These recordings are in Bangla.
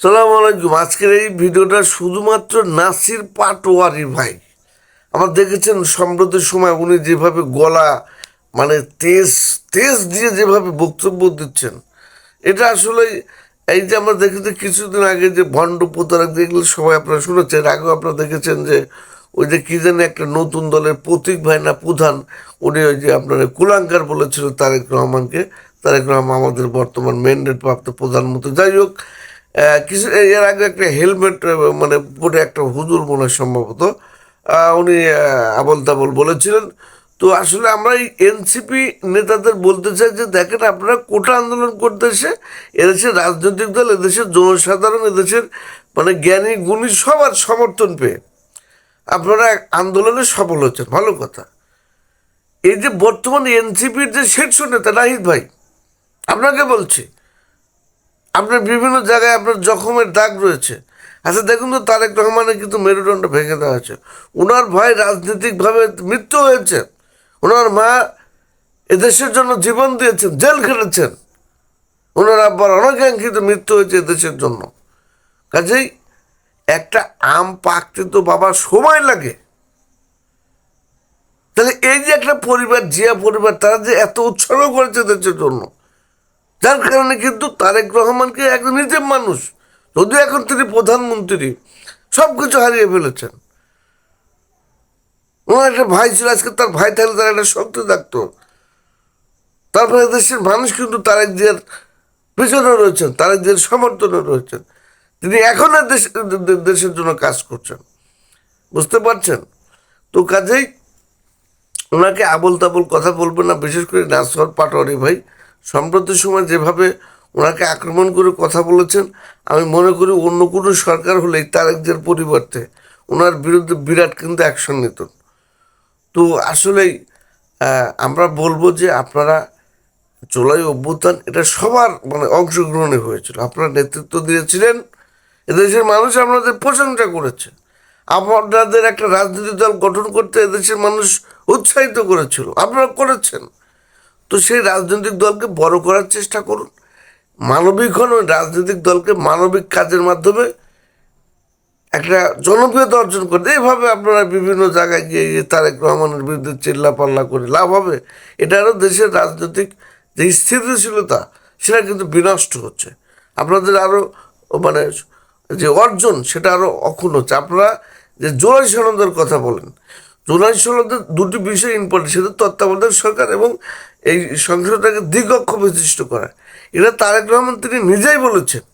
সালাম আলাইকুম। আজকের এই ভিডিওটা শুধুমাত্র নাসির পাটোয়ারি ভাই। আমার দেখেছেন সম্প্রতি সময় উনি যেভাবে গলা মানে তেজ তেজ দিয়ে যেভাবে বক্তব্য দিচ্ছেন, এটা আসলে এই যে আমরা দেখেছি কিছুদিন আগে যে ভণ্ড প্রতারক যেগুলো সবাই আপনারা শুনেছেন, আগেও আপনারা দেখেছেন যে ওই যে কি জানি একটা নতুন দলের প্রতীক ভাই না প্রধান, উনি ওই যে আপনার কুলাঙ্কার বলেছিল তারেক রহমানকে। তারেক রহমান আমাদের বর্তমান ম্যান্ডেট প্রাপ্ত প্রধানমন্ত্রী। যাই হোক, কিছু এর আগে একটা হেলমেট মানে পরে একটা হুজুর মনে হয় সম্ভবত উনি আবল তাবল বলেছিলেন। তো আসলে আমরা এই এনসিপি নেতাদের বলতে চাই যে দেখেন, আপনারা কোটা আন্দোলন করতে এসে এদেশের রাজনৈতিক দল, এদেশের জনসাধারণ, এদেশের মানে জ্ঞানী গুণী সবার সমর্থন পেয়ে আপনারা আন্দোলনে সফল হচ্ছেন, ভালো কথা। এই যে বর্তমানে এনসিপির যে শীর্ষ নেতা নাহিদ ভাই, আপনাকে বলছি, আপনার বিভিন্ন জায়গায় আপনার জখমের দাগ রয়েছে। আচ্ছা দেখুন তো, তারেক রহমানের কিন্তু মেরুদণ্ড ভেঙে দেওয়া হয়েছে। ওনার ভাই রাজনৈতিকভাবে মৃত্যু হয়েছে, ওনার মা এদেশের জন্য জীবন দিয়েছেন, জেল খেটেছেন, ওনার আব্বার অনাকাঙ্ক্ষিত মৃত্যু হয়েছে এদেশের জন্য। কাজেই একটা আম পাকতে তো বাবার সময় লাগে। তাহলে এই যে একটা পরিবার, জিয়া পরিবার, তারা যে এত উৎসর্গ করেছে দেশের জন্য, যার কারণে কিন্তু তারেক রহমানকে একজন নিজের মানুষ, যদিও এখন তিনি প্রধানমন্ত্রী, সব কিছু হারিয়ে ফেলেছেন। ওনার একটা ভাই ছিল, আজকে তার ভাই থাকলে তার একটা শক্তি থাকতো। তারপরে দেশের মানুষ কিন্তু তারেক জিয়ার পিছনে রয়েছেন, তারেক জিয়ার সমর্থনে রয়েছেন। তিনি এখন দেশের জন্য কাজ করছেন, বুঝতে পারছেন তো। কাজেই ওনাকে আবল তাবল কথা বলবেন না, বিশেষ করে নাসর পাটোয়ারি ভাই। সম্প্রতি সময় যেভাবে ওনাকে আক্রমণ করে কথা বলেছেন, আমি মনে করি অন্য কোনো সরকার হলেই তারেকদের পরিবর্তে ওনার বিরুদ্ধে বিরাট কিন্তু অ্যাকশন নিত। তো আসলেই আমরা বলবো যে আপনারা জুলাই অভ্যুত্থান এটা সবার মানে অংশগ্রহণে হয়েছিল, আপনারা নেতৃত্ব দিয়েছিলেন, এদেশের মানুষ আপনাদের প্রশংসা করেছে। আপনাদের একটা রাজনৈতিক দল গঠন করতে এদেশের মানুষ উৎসাহিত করেছিল, আপনারা করেছেন। তো সেই রাজনৈতিক দলকে বড় করার চেষ্টা করুন, মানবিক হন, ওই রাজনৈতিক দলকে মানবিক কাজের মাধ্যমে একটা জনপ্রিয়তা অর্জন করতে। এইভাবে আপনারা বিভিন্ন জায়গায় গিয়ে তারেক রহমানের বিরুদ্ধে চিল্লা পাল্লা করে লাভ হবে? এটা আরও দেশের রাজনৈতিক যে স্থিতিশীলতা সেটা কিন্তু বিনষ্ট হচ্ছে। আপনাদের আরও মানে যে অর্জন সেটা আরও অক্ষুণ্ণ হচ্ছে। আপনারা যে জুলাই সনদের কথা বলেন, জুলাই সনদের দুটি বিষয় ইম্পর্টেন্ট, সেটা তত্ত্বাবধায়ক সরকার এবং এই সংসদটাকে দ্বিকক্ষ বিশিষ্ট করা। এটা তারেক রহমান তিনি নিজেই বলেছেন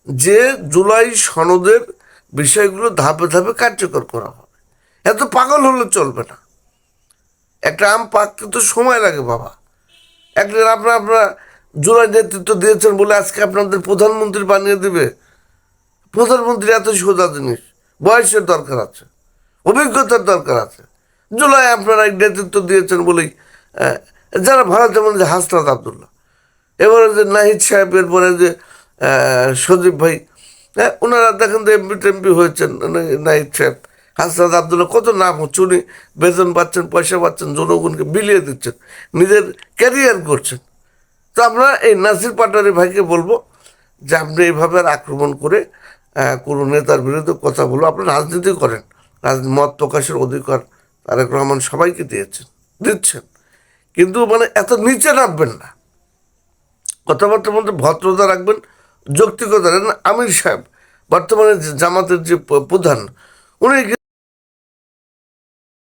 যে জুলাই সনদের বিষয়গুলো ধাপে ধাপে কার্যকর করা হবে। এত পাগল হলে চলবে না। একটা আম পাকতে তো সময় লাগে বাবা। একদিন আপনারা জুলাই নেতৃত্ব দিয়েছেন বলে আজকে আপনাদের প্রধানমন্ত্রী বানিয়ে দেবে? প্রধানমন্ত্রী এত সোজা জিনিস, বয়সের দরকার আছে, অভিজ্ঞতার দরকার আছে। জুলাই আপনারা নেতৃত্ব দিয়েছেন বলেই যারা ভালো, যেমন যে হাসনাত আবদুল্লাহ, এবারে যে নাহিদ সাহেব, এরপরে যে সজীব ভাই, হ্যাঁ ওনারা দেখেন তো এমপি টেমপি হয়েছেন। নাহিদ সাহেব, হাসনাত আবদুল্লাহ, কত নাম হচ্ছে, উনি বেতন পাচ্ছেন, পয়সা পাচ্ছেন, জনগণকে বিলিয়ে দিচ্ছেন, নিজের ক্যারিয়ার করছেন। তো আমরা এই নাসির পাটোয়ারি ভাইকে বলবো যে আপনি এইভাবে আর আক্রমণ করে কোনো নেতার বিরুদ্ধে কথা বলবো। আপনি রাজনীতি করেন, মত প্রকাশের অধিকার তারেক রহমান সবাইকে দিচ্ছেন, কিন্তু মানে এত নিচে নামবেন না। কথাবার্তার মধ্যে ভদ্রতা রাখবেন, যৌক্তিকতা রাখবেন। আমির সাহেব বর্তমানে জামাতের যে প্রধান, উনি